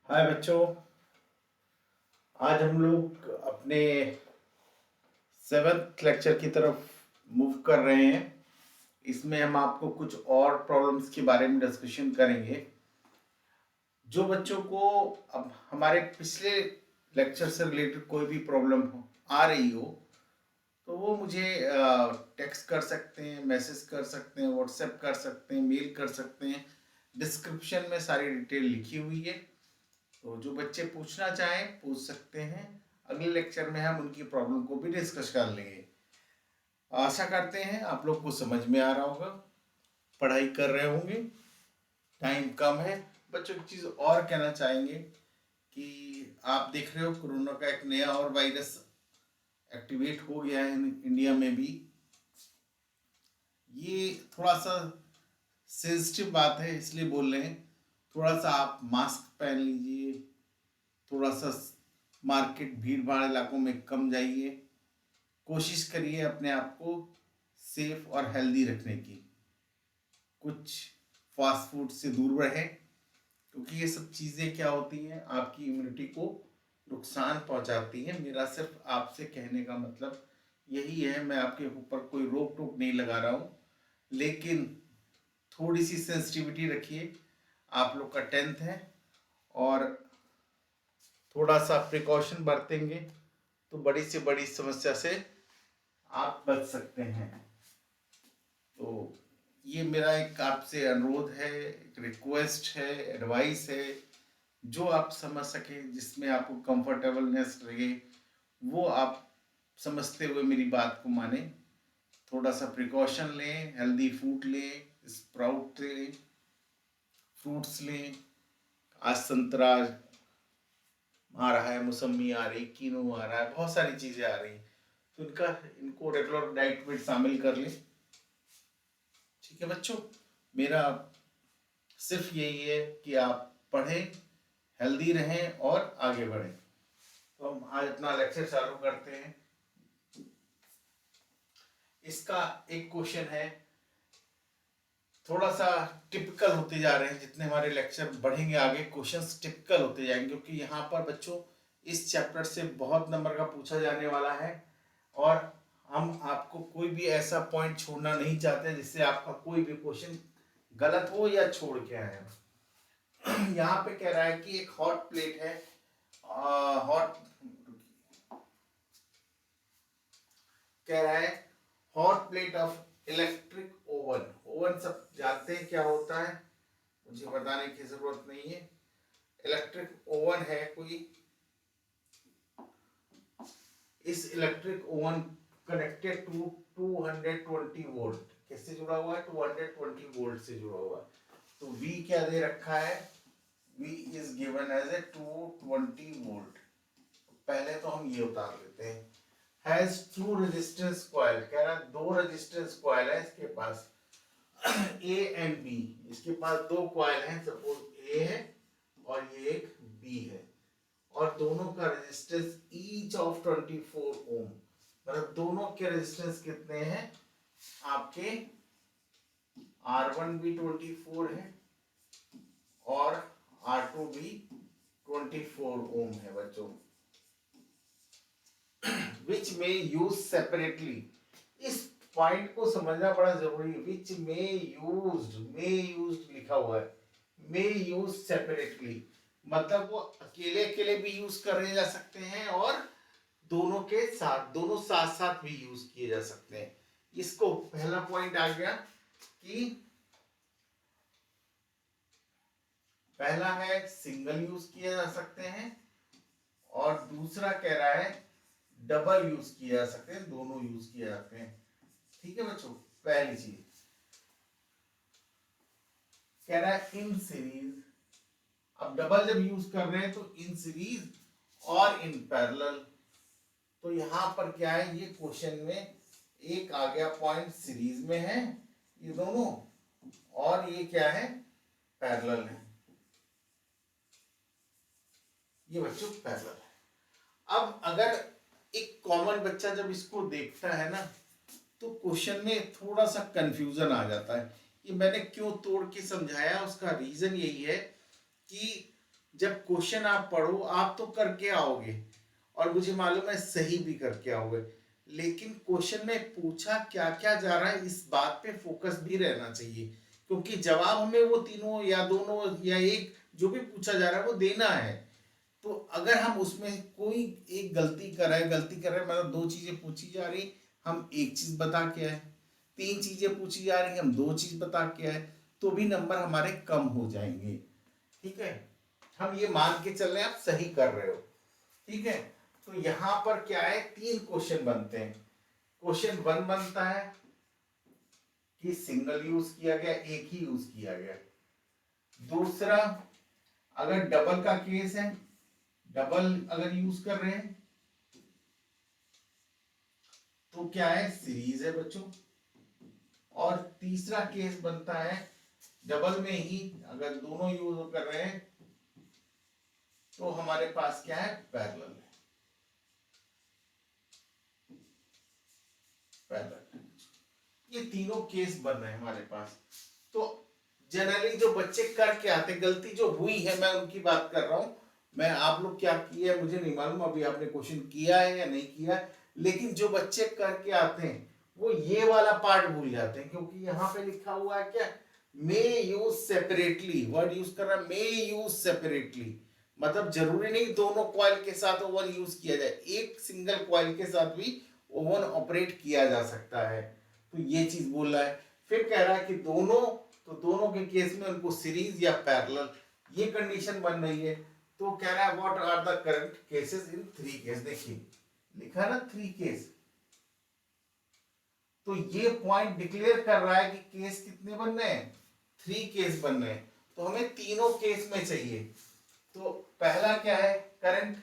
हाय बच्चों। आज हम लोग अपने सेवेंथ लेक्चर की तरफ मूव कर रहे हैं। इसमें हम आपको कुछ और प्रॉब्लम्स के बारे में डिस्कशन करेंगे। जो बच्चों को अब हमारे पिछले लेक्चर से रिलेटेड कोई भी प्रॉब्लम आ रही हो तो वो मुझे टेक्स्ट कर सकते हैं, मैसेज कर सकते हैं, व्हाट्सएप कर सकते हैं, मेल कर सकते हैं। डिस्क्रिप्शन में सारी डिटेल लिखी हुई है, तो जो बच्चे पूछना चाहें पूछ सकते हैं। अगले लेक्चर में हम उनकी प्रॉब्लम को भी डिस्कस कर लेंगे। आशा करते हैं आप लोग को समझ में आ रहा होगा, पढ़ाई कर रहे होंगे। टाइम कम है। बच्चों एक चीज़ और कहना चाहेंगे कि आप देख रहे हो कोरोना का एक नया और वायरस एक्टिवेट हो गया है इंडिया में भी। ये थोड़ा सा सेंसिटिव बात है इसलिए बोल रहे हैं। थोड़ा सा आप मास्क पहन लीजिए, थोड़ा सा मार्केट भीड़ भाड़ इलाकों में कम जाइए। कोशिश करिए अपने आप को सेफ और हेल्दी रखने की। कुछ फास्ट फूड से दूर रहें, क्योंकि ये सब चीज़ें क्या होती हैं, आपकी इम्यूनिटी को नुकसान पहुंचाती हैं। मेरा सिर्फ आपसे कहने का मतलब यही है। मैं आपके ऊपर कोई रोक टोक नहीं लगा रहा हूँ, लेकिन थोड़ी सी सेंसिटिविटी रखिए। आप लोग का टेंथ है और थोड़ा सा प्रिकॉशन बरतेंगे तो बड़ी से बड़ी समस्या से आप बच सकते हैं। तो ये मेरा एक आपसे अनुरोध है, एक रिक्वेस्ट है, एडवाइस है। जो आप समझ सके, जिसमें आपको कंफर्टेबलनेस लगे, वो आप समझते हुए मेरी बात को माने। थोड़ा सा प्रिकॉशन लें, हेल्दी फूड लें, स्प्राउट लें, फ्रूट्स लें। आज संतरा आ रहा है, मौसमी आ रही, कीनू आ रहा है, बहुत सारी चीज़ें आ रही, तो इनको रेगुलर डाइट में शामिल कर लें। ठीक है बच्चों, मेरा सिर्फ यही है कि आप पढ़ें, हेल्दी रहें और आगे बढ़ें। तो हम आज अपना लेक्चर चालू करते हैं। इसका एक क्वेश्चन है, थोड़ा सा टिपिकल होते जा रहे हैं। जितने हमारे लेक्चर बढ़ेंगे आगे, क्वेश्चंस टिपिकल होते जाएंगे, क्योंकि यहाँ पर बच्चों इस चैप्टर से बहुत नंबर का पूछा जाने वाला है और हम आपको कोई भी ऐसा पॉइंट छोड़ना नहीं चाहते जिससे आपका कोई भी क्वेश्चन गलत हो या छोड़ के आए। यहाँ पे कह रहा है कि एक हॉट प्लेट है, हॉट कह रहा है hot plate of electric oven. Oven सब जानते हैं क्या होता है, मुझे बताने की जरूरत नहीं है। इलेक्ट्रिक ओवन है कोई, इस electric oven connected to 220 volt. किससे जुड़ा हुआ है? 220 वोल्ट से जुड़ा हुआ है। तो V क्या दे रखा है? V is given as a 220 volt. पहले तो हम ये उतार लेते हैं। हैज टू रेजिस्टेंस कॉइल, कह रहा है दो रेजिस्टेंस कॉइल है इसके पास, A एंड B। इसके पास दो कॉइल हैं, सपोज A है और ये एक B है, और दोनों का रेजिस्टेंस ईच ऑफ 24 ओम। मतलब दोनों के रेजिस्टेंस कितने हैं आपके? R1 भी 24 है और R2 भी 24 ओम है बच्चों। विच में यूज सेपरेटली, इस पॉइंट को समझना बड़ा जरूरी है। विच में यूज्ड लिखा हुआ है, में यूज सेपरेटली, मतलब वो अकेले अकेले भी यूज करे जा सकते हैं और दोनों के साथ, दोनों साथ साथ भी यूज किए जा सकते हैं। इसको पहला पॉइंट आ गया कि पहला है सिंगल यूज किए जा सकते हैं और दूसरा कह रहा है डबल यूज किए जा सकते हैं, दोनों यूज किए जाते हैं। ठीक है बच्चों, पहली चीज कह रहा है इन सीरीज। अब डबल जब यूज कर रहे हैं तो इन सीरीज और इन पैरेलल। तो यहां पर क्या है, ये क्वेश्चन में एक आ गया पॉइंट सीरीज में है ये दोनों, और ये क्या है, पैरेलल है। ये बच्चों पैरेलल है। अब अगर एक कॉमन बच्चा जब इसको देखता है ना, तो क्वेश्चन में थोड़ा सा कंफ्यूजन आ जाता है। ये मैंने क्यों तोड़ के समझाया, उसका रीजन यही है कि जब क्वेश्चन आप पढ़ो आप तो करके आओगे और मुझे मालूम है सही भी करके आओगे, लेकिन क्वेश्चन में पूछा क्या क्या जा रहा है इस बात पे फोकस भी रहना चाहिए, क्योंकि जवाब हमें वो तीनों या दोनों या एक जो भी पूछा जा रहा है वो देना है। तो अगर हम उसमें कोई एक गलती कर रहे हैं मतलब दो चीजें पूछी जा रही हम एक चीज बता के आए, तीन चीजें पूछी जा रही हम दो चीज बता के आए, तो भी नंबर हमारे कम हो जाएंगे। ठीक है, हम ये मान के चल रहे हैं आप सही कर रहे हो। ठीक है, तो यहां पर क्या है, तीन क्वेश्चन बनते हैं। क्वेश्चन वन बनता है कि सिंगल यूज किया गया, एक ही यूज किया गया। दूसरा, अगर डबल का केस है, डबल अगर यूज कर रहे हैं तो क्या है, सीरीज है बच्चों। और तीसरा केस बनता है डबल में ही अगर दोनों यूज कर रहे हैं तो हमारे पास क्या है, पैरेलल है। पैरेलल, ये तीनों केस बन रहे हैं हमारे पास। तो जनरली जो बच्चे करके आते, गलती जो हुई है मैं उनकी बात कर रहा हूं। मैं आप लोग क्या किए है मुझे नहीं मालूम, अभी आपने क्वेश्चन किया है या नहीं किया है, लेकिन जो बच्चे करके आते हैं वो ये वाला पार्ट भूल जाते हैं, क्योंकि यहाँ पे लिखा हुआ है क्या, मे यूज सेपरेटली, वर्ड यूज कर रहा है मे यूज सेपरेटली, मतलब जरूरी नहीं दोनों कॉइल के साथ ओवन यूज किया जाए, एक सिंगल कॉइल के साथ भी ओवन ऑपरेट किया जा सकता है। तो ये चीज बोल रहा है। फिर कह रहा है कि दोनों, तो दोनों के केस में उनको सीरीज या पैरेलल ये कंडीशन बन रही है। तो कह रहा है what are the current cases in three case, देखिए लिखा है ना थ्री केस, तो ये पॉइंट डिक्लेयर कर रहा है कि केस कितने बन रहे हैं, थ्री केस बन रहे हैं। तो हमें तीनों केस में चाहिए। तो पहला क्या है, करंट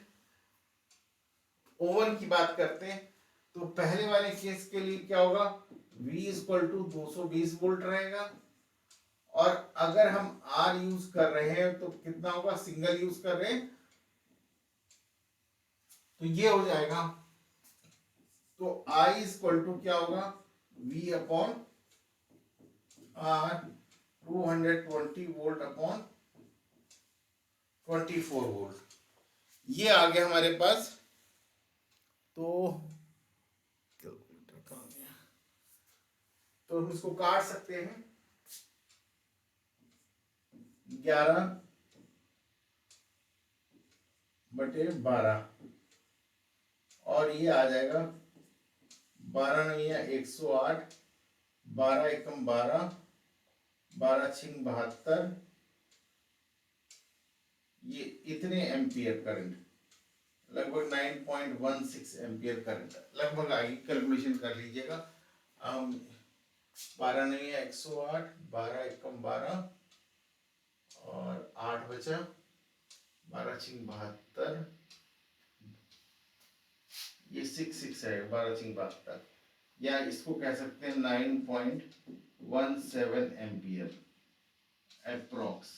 ओवन की बात करते हैं, तो पहले वाले केस के लिए क्या होगा, V इक्वल टू 220 वोल्ट रहेगा। और अगर हम R यूज कर रहे हैं तो कितना होगा, सिंगल यूज कर रहे हैं तो ये हो जाएगा, तो I इक्वल टू क्या होगा, V upon R 220 volt upon 24 volt, ये आ गया हमारे पास। तो कैलकुलेटर कहाँ गया, तो हम इसको काट सकते हैं, 11/12 और ये आ जाएगा 12 नहीं है 108, 12 एकम 12, 12 छिंग 72, ये इतने एम्पियर करंट, लगभग 9.16 एम्पियर करंट लगभग आएगी, कैलकुलेशन कर लीजिएगा। 12 नहीं है 108, 12 एकम 12 और 8 बचा, 12 छिंग 72, ये 6 है, 12 छिंग 72, या इसको कह सकते हैं 9.17 एम्पियर अप्रोक्स,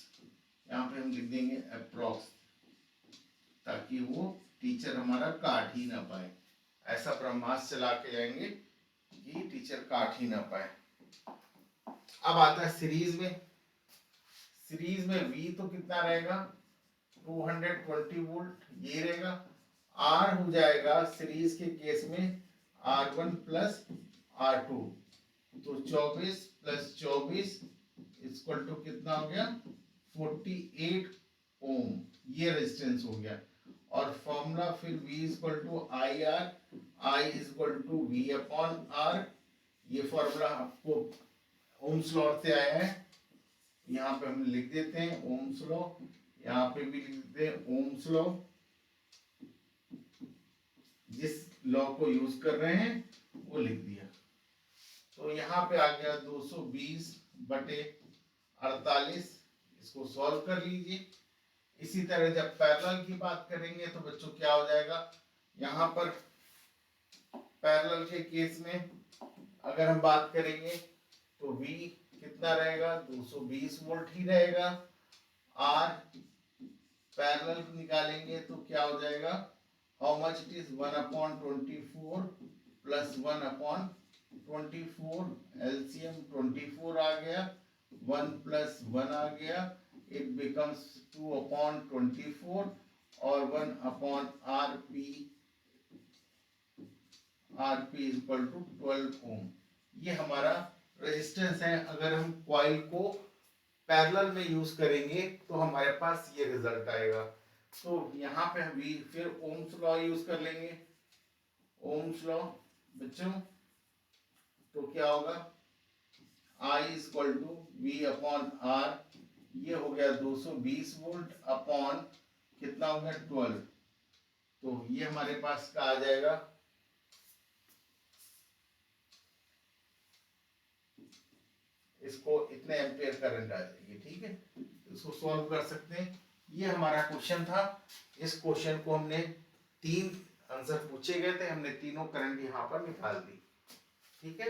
यहाँ पे हम लिख देंगे अप्रोक्स, ताकि वो टीचर हमारा काट ही ना पाए, ऐसा ब्रह्मास्त्र चला के जाएंगे कि टीचर काट ही ना पाए। अब आता है सीरीज में, सीरीज में V तो कितना रहेगा 220 वोल्ट ये रहेगा, R हो जाएगा सीरीज के केस में R1 प्लस R2, तो 24 प्लस 24 इक्वल टू कितना हो गया 48 ओम, ये रेजिस्टेंस हो गया। और फॉर्मूला फिर V equal to I R, I equal to V upon R, ये फॉर्मूला आपको ओम्स लॉ से आया है, यहाँ पे हम लिख देते हैं ओम्स लॉ, यहाँ पे भी लिख देते हैं ओम्स लॉ, जिस लॉ को यूज कर रहे हैं वो लिख दिया। तो यहाँ पे आ गया 220/48, इसको सॉल्व कर लीजिए। इसी तरह जब पैरेलल की बात करेंगे तो बच्चों क्या हो जाएगा, यहाँ पर पैरेलल के केस में अगर हम बात करेंगे तो V कितना रहेगा 220 वोल्ट ही रहेगा, R पैरेलल निकालेंगे तो क्या हो जाएगा, how much it is 1/24 plus 1/24, LCM 24 आ गया, 1 प्लस 1 आ गया, it becomes 2/24 और 1/RP is equal to 12 ओम। ये हमारा रेजिस्टेंस है। अगर हम कॉइल को पैरेलल में यूज करेंगे तो हमारे पास ये रिजल्ट आएगा। तो यहाँ पे हम फिर ओम्स लॉ यूज कर लेंगे। ओम्स लॉ बच्चों, तो क्या होगा, I is equal to V/R, ये हो गया 220 वोल्ट अपॉन कितना हो गया 12। तो ये हमारे पास का आ जाएगा, इसको इतने एम्पियर करंट आ जाएगी। ठीक है, इसको सॉल्व कर सकते हैं। ये हमारा क्वेश्चन था। इस क्वेश्चन को हमने 3 आंसर पूछे गए थे, हमने तीनों करंट यहाँ पर निकाल दी। ठीक है,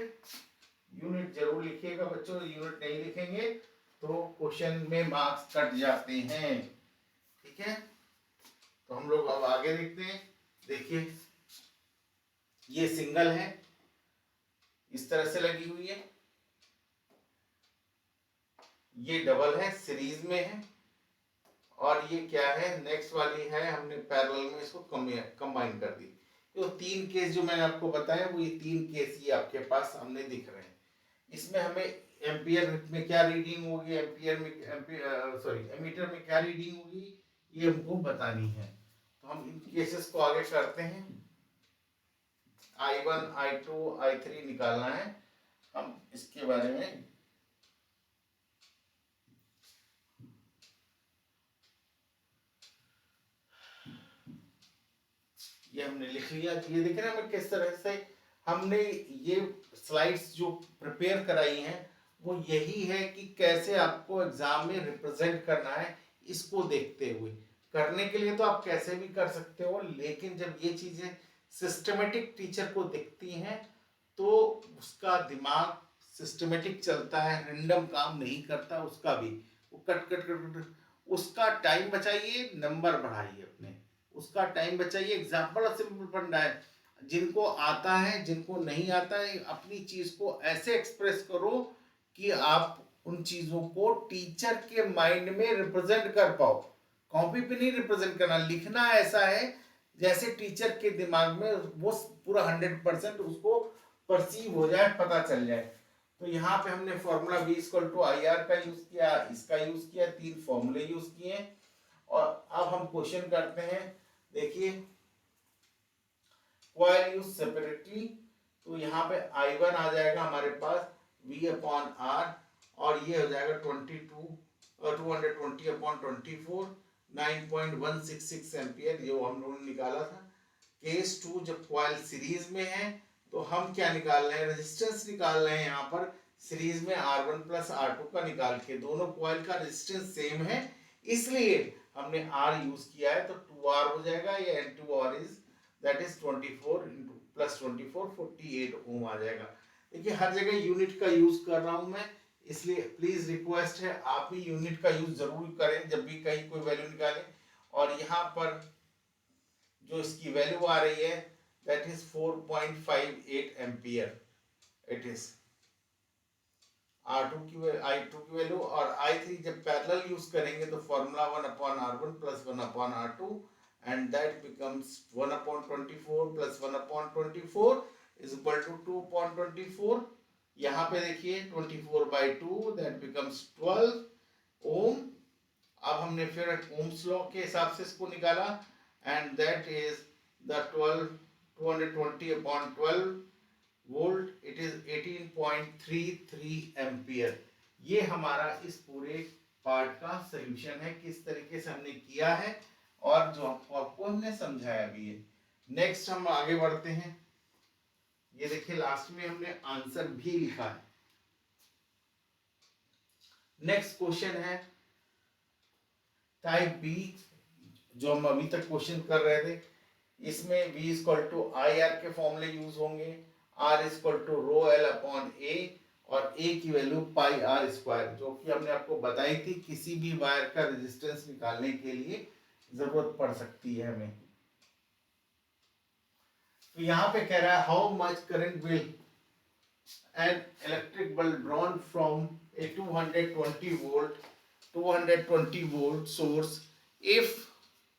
यूनिट जरूर लिखिएगा बच्चों, यूनिट नहीं लिखेंगे तो क्वेश्चन में मार्क्स कट जाते हैं। ठीक है, तो हम लोग अब आगे देखते हैं। देखिए, ये सिंगल है, इस तरह से लगी हुई है। ये डबल है, सीरीज में है। और ये क्या है, नेक्स्ट वाली है, हमने पैरेलल में इसको कंबाइन कर दी। तो 3 केस जो मैंने आपको बताया, वो ये 3 केस ये आपके पास सामने दिख रहे हैं। इसमें हमें एम्पियर में क्या रीडिंग होगी, एम्पियर में एमीटर में क्या रीडिंग होगी, ये हमको बतानी है। तो हम इन केसेस को आगे करते हैं। I1, I2, I3 निकालना है। हम इसके बारे में ये हमने लिख लिया। ये देख रहे हैं किस तरह से हमने ये स्लाइड्स जो प्रिपेयर कराई हैं, वो यही है कि कैसे आपको एग्जाम में रिप्रेजेंट करना है। इसको देखते हुए करने के लिए तो आप कैसे भी कर सकते हो, लेकिन जब ये चीजें सिस्टमेटिक टीचर को दिखती हैं तो उसका दिमाग सिस्टमेटिक चलता है, रैंडम काम नहीं करता। उसका भी वो कट कट कट कट, उसका टाइम बचाइए, नंबर बढ़ाइए अपने, उसका टाइम बचाइए। एग्जाम्पल सिंपल फंडा है, जिनको आता है जिनको नहीं आता है, अपनी चीज को ऐसे एक्सप्रेस करो कि आप उन चीजों को टीचर के माइंड में रिप्रेजेंट कर पाओ। कॉपी पे नहीं रिप्रेजेंट करना, लिखना ऐसा है जैसे टीचर के दिमाग में वो पूरा 100% उसको परसीव हो जाए, पता चल जाए। तो यहाँ पे हमने फॉर्मूला V=IR का यूज किया, इसका यूज किया, 3 फॉर्मूले यूज किए। और अब हम क्वेश्चन करते हैं। देखिए, कॉइल यूज सेपरेटली, तो यहाँ पे I1 आ जाएगा हमारे पास V/R, और ये हो जाएगा 220/24, 9.166 एम्पियर, जो हम लोगों ने निकाला था। केस 2, जब कॉइल सीरीज में है तो हम क्या निकाल रहे हैं, रेजिस्टेंस निकाल रहे हैं। यहाँ पर सीरीज में R1 प्लस R2 का निकाल के, दोनों कॉइल का रेजिस्टेंस सेम है इसलिए हमने R यूज किया है। तो 2R हो जाएगा, ये N2R is that is 24 plus 24 48 ओम आ जाएगा। देखिए, हर जगह यूनिट का यूज कर रहा हूं मैं, इसलिए प्लीज रिक्वेस्ट है आप भी यूनिट का यूज जरूर करें जब भी कहीं कोई वैल्यू निकालें। और यहाँ पर जो इसकी वैल्यू आ रही है that is 4.58 ampere, it is I2 की वैल्यू। और I3 जब पैरेलल यूज करेंगे तो formula 1/R1 plus 1/R2 and that becomes 1/24 plus 1/24 is equal to 2/24। यहाँ पे देखिए 24/2 that becomes 12 ओम। अब हमने फिर ओम्स लॉ के हिसाब से इसको निकाला and that is the 220/12 volt, it is 18.33 ampere. ये हमारा इस पूरे पार्ट का सॉल्यूशन है, किस तरीके से हमने किया है और जो आपको हमने समझाया भी है। नेक्स्ट हम आगे बढ़ते हैं। ये देखिए, लास्ट में हमने आंसर भी लिखा है। नेक्स्ट क्वेश्चन है टाइप बी, जो हम अभी तक क्वेश्चन कर रहे थे। इसमें V=IR के फॉर्मूले यूज होंगे। R=ρL/A और A की वैल्यू πr², जो कि हमने आपको बताई थी किसी भी वायर का रेजिस्टेंस निकालने के लिए जरूरत पड़ सकती है हमें। तो यहाँ पे कह रहा है how much current will an electric bulb drawn from A 220 volt 220 volt source if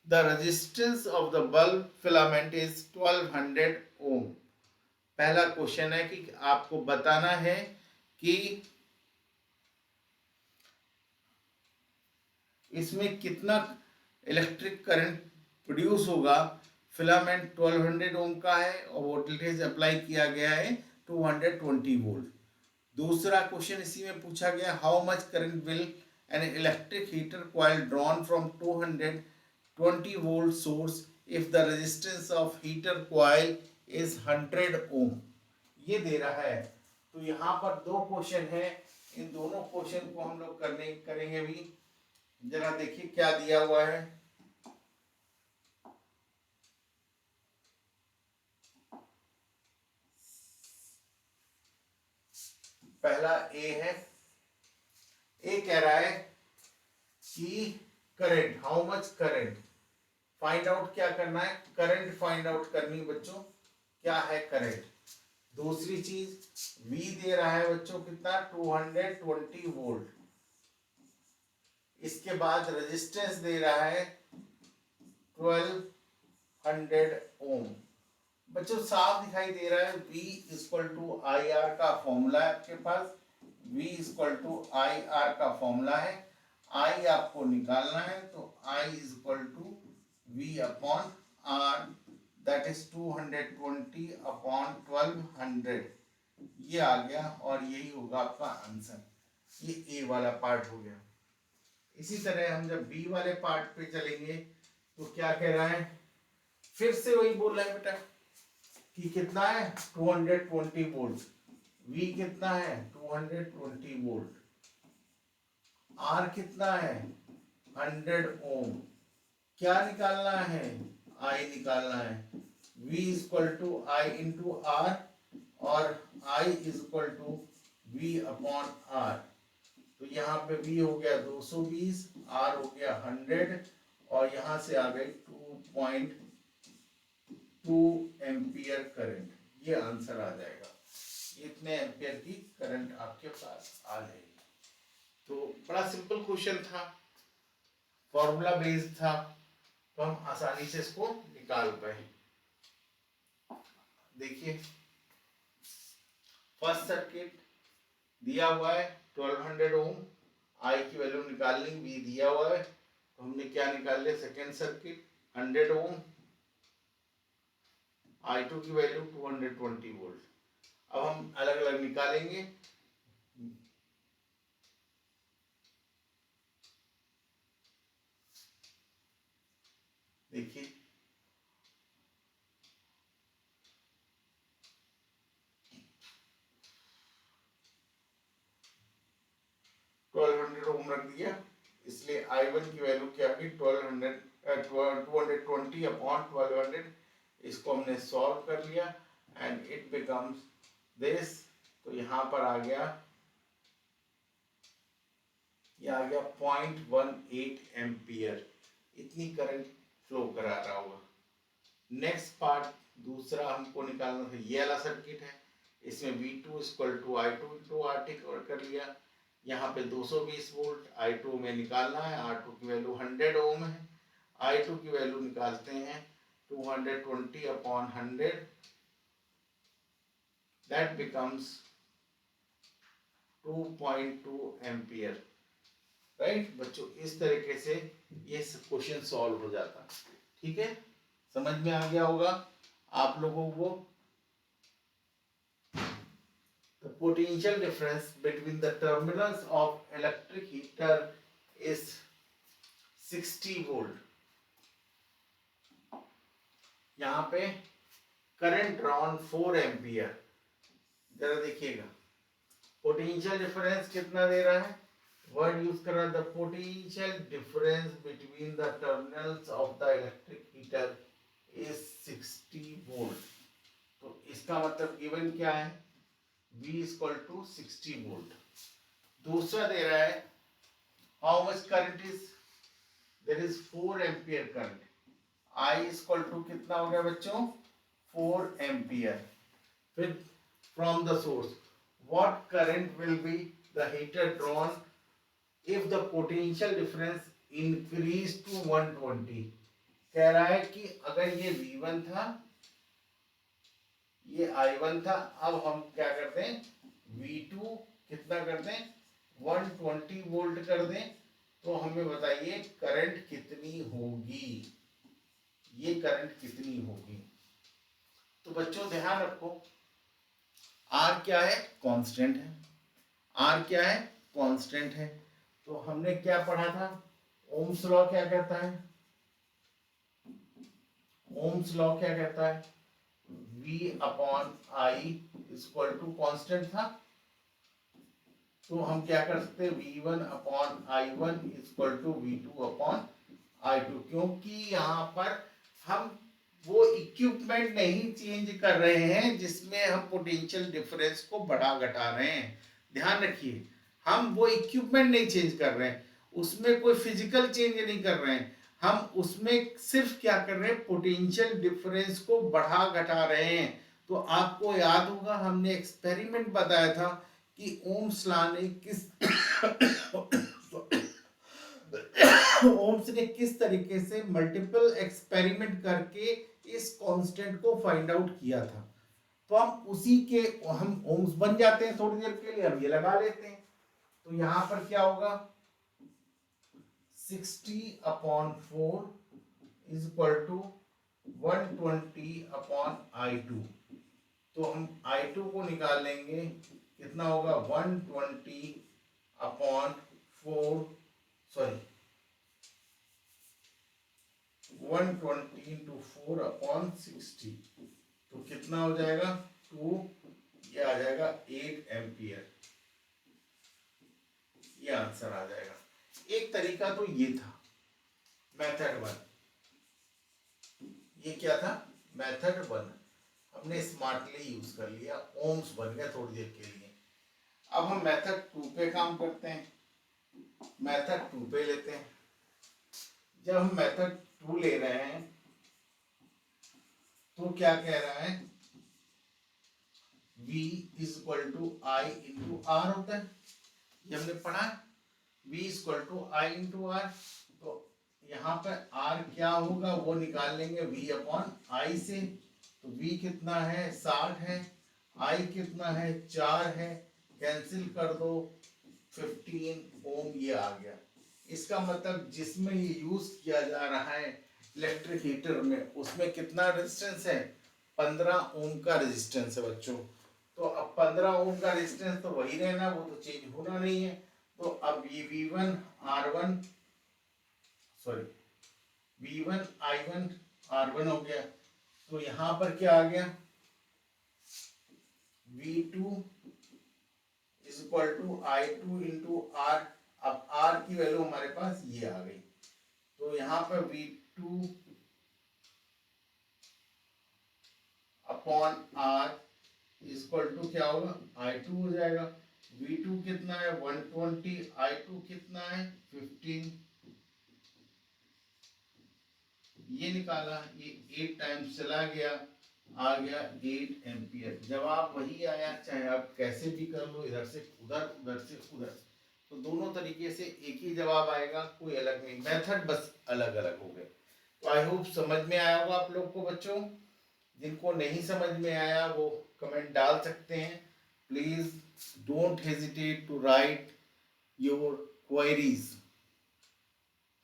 the resistance of the bulb filament is 1200 ohm. पहला क्वेश्चन है कि आपको बताना है कि इसमें कितना इलेक्ट्रिक करंट प्रोड्यूस होगा। फिलामेंट 1200 ओम का है और वोल्टेज अप्लाई किया गया है 220 वोल्ट। दूसरा क्वेश्चन इसी में पूछा गया, how much current will an electric heater coil drawn from 220 volt source if the resistance of heater coil is 100 ओम। ये दे रहा है। तो यहाँ पर दो क्वेश्चन है, इन दोनों क्वेश्चन को हम लोग करेंगे भी। जरा देखिए क्या दिया हुआ है। पहला ए है, ए कह रहा है कि current, how much current find out, क्या करना है, करंट फाइंड आउट करनी बच्चों, क्या है करंट। दूसरी चीज V दे रहा है बच्चों कितना, 220 वोल्ट। इसके बाद रेजिस्टेंस दे रहा है 1200 ओम। बच्चों साफ दिखाई दे रहा है, V equal to I R का फॉर्मूला है आपके पास। V equal to I R का फॉर्मूला है। I आपको निकालना है, तो I equal to V upon R, that is 220 upon 1200। ये आ गया और यही होगा आपका आंसर। ये ए वाला पार्ट हो गया। इसी तरह हम जब बी वाले पार्ट पे चलेंगे तो क्या कह रहा है, फिर से वही बोल रहा है बेटा कि कितना है 220 वोल्ट, वी कितना है 220 वोल्ट, आर कितना है 100 ओम। क्या निकालना है, आई निकालना है। V equal to I into R और I equal to V upon R. तो यहाँ पे V हो गया 220, R हो गया 100 और यहाँ से आ गए 2.2 एम्पियर करंट। ये आंसर आ जाएगा, इतने एम्पियर की करंट आपके पास आ जाएगी। तो बड़ा सिंपल क्वेश्चन था, फॉर्मूला बेस्ड था, तो हम आसानी से इसको निकाल पाए। देखिए फर्स्ट सर्किट दिया हुआ है 1200 ओम, आई की वैल्यू निकालनी, वी दिया हुआ है, तो हमने क्या निकाल लिया, सेकेंड सर्किट 100 ओम, I2 की वैल्यू 220 वोल्ट। अब हम अलग अलग निकालेंगे। देखिए 1200 ओम रख दिया, इसलिए I1 की वैल्यू क्या होगी 220 अपॉन 1200। इसको हमने सॉल्व कर लिया एंड इट बिकम्स दिस। तो यहाँ पर आ गया, ये आ गया 0.18 एम्पियर, इतनी करंट फ्लो करा रहा होगा। नेक्स्ट पार्ट दूसरा हमको निकालना था, ये वाला सर्किट है, इसमें V2 equal to I2 into RT कर लिया। यहाँ पे 220 वोल्ट I2 में निकालना है, R2 की वैल्यू 100 ओम है, I2 की वैल्यू निकालते हैं 220 upon 100, that becomes 2.2 ampere. Right बच्चों, इस तरीके से ये क्वेश्चन सॉल्व हो जाता। ठीक है, समझ में आ गया होगा आप लोगों को। The potential difference between the terminals of electric heater is 60 volt. यहाँ पे करंट ड्रॉन 4 एम्पियर। जरा देखिएगा पोटेंशियल डिफरेंस कितना दे रहा है, वर्ड यूज कर रहा है, the potential difference between the terminals of the electric heater is 60 volt. तो इसका मतलब गिवन क्या है, V इक्वल टू 60 वोल्ट। दूसरा दे रहा है how much current is, there is 4 ampere current, I equal to कितना हो गया बच्चों 4 एम्पियर। फिर from the source what current will be the heater drawn if the potential difference increase to 120, कह रहा है कि अगर ये V1 था, ये I1 था, अब हम क्या करते हैं V2 कितना कर दें 120 वोल्ट कर दें, तो हमें बताइए करंट कितनी होगी, ये करंट कितनी होगी। तो बच्चों ध्यान रखो, R क्या है, कांस्टेंट है, R क्या है, कांस्टेंट है। तो हमने क्या पढ़ा था, ओम्स लॉ क्या कहता है, ओम्स लॉ क्या कहता है, V upon I equal to constant था, तो हम क्या कर सकते हैं V1 upon I1 equal to V2 upon I2, क्योंकि यहाँ पर हम वो इक्विपमेंट नहीं चेंज कर रहे हैं जिसमें हम पोटेंशियल डिफरेंस को बढ़ा घटा रहे हैं। ध्यान रखिए, हम वो इक्विपमेंट नहीं चेंज कर रहे हैं, उसमें कोई फिजिकल चेंज नहीं कर रहे हैं, हम उसमें सिर्फ क्या कर रहे हैं, पोटेंशियल डिफरेंस को बढ़ा घटा रहे हैं। तो आपको याद होगा हमने एक्सपेरिमेंट बताया था कि ओम्स लॉ ने किस ओम्स ने किस तरीके से मल्टीपल एक्सपेरिमेंट करके इस कांस्टेंट को फाइंड आउट किया था। तो हम उसी के हम ओम्स बन जाते हैं थोड़ी देर के लिए, हम ये लगा लेते हैं। तो यहां पर क्या होगा 60 upon 4 is equal to 120 upon I2। तो हम I2 को निकाल लेंगे, कितना होगा 120 अपॉन 4, सॉरी 120 इंटू 4 अपॉन 60, तो कितना हो जाएगा 2, ये आ जाएगा 8 एम्पियर, ये आंसर आ जाएगा। एक तरीका तो ये था मेथड 1, ये क्या था मेथड 1, हमने स्मार्टली यूज कर लिया, ओम्स बन गया थोड़ी देर के लिए। अब हम मेथड 2 पे काम करते हैं, मेथड 2 पे लेते हैं। जब हम मेथड 2 ले रहे हैं तो क्या कह रहा है V is equal to I into R होता है, ये हमने पढ़ा है, V is equal to I into R. तो यहाँ पे R क्या होगा वो निकाल लेंगे V अपॉन I से। तो V कितना है 60 है, I कितना है 4 है, कैंसिल कर दो 15 ओम, ये आ गया। इसका मतलब जिसमें ये यूज किया जा रहा है इलेक्ट्रिक हीटर में, उसमें कितना रेजिस्टेंस है 15 ओम का रेजिस्टेंस है बच्चों। तो अब 15 ओम का रेजिस्टेंस तो वही रहना, वो तो चेंज होना नहीं है। तो अब ये V1 R1 sorry V1 I1 R1 हो गया। तो यहां पर क्या आ गया V2 is equal to I2 into R। अब R की वैल्यू हमारे पास ये आ गई, तो यहाँ पर V2 upon R is equal to क्या होगा I2 हो जाएगा। V2 कितना है 120, I2 कितना है 15, ये निकाला, ये 8 टाइम्स चला गया, आ गया 8 एम्पियर। जवाब वही आया, चाहे आप कैसे भी कर लो, इधर से उधर उधर से उधर, तो दोनों तरीके से एक ही जवाब आएगा, कोई अलग नहीं, मेथड बस अलग अलग हो गए। तो आई होप समझ में आया होगा आप लोग को बच्चों। जिनको नहीं समझ में आया वो कमेंट डाल सकते हैं। Please don't hesitate to write your queries.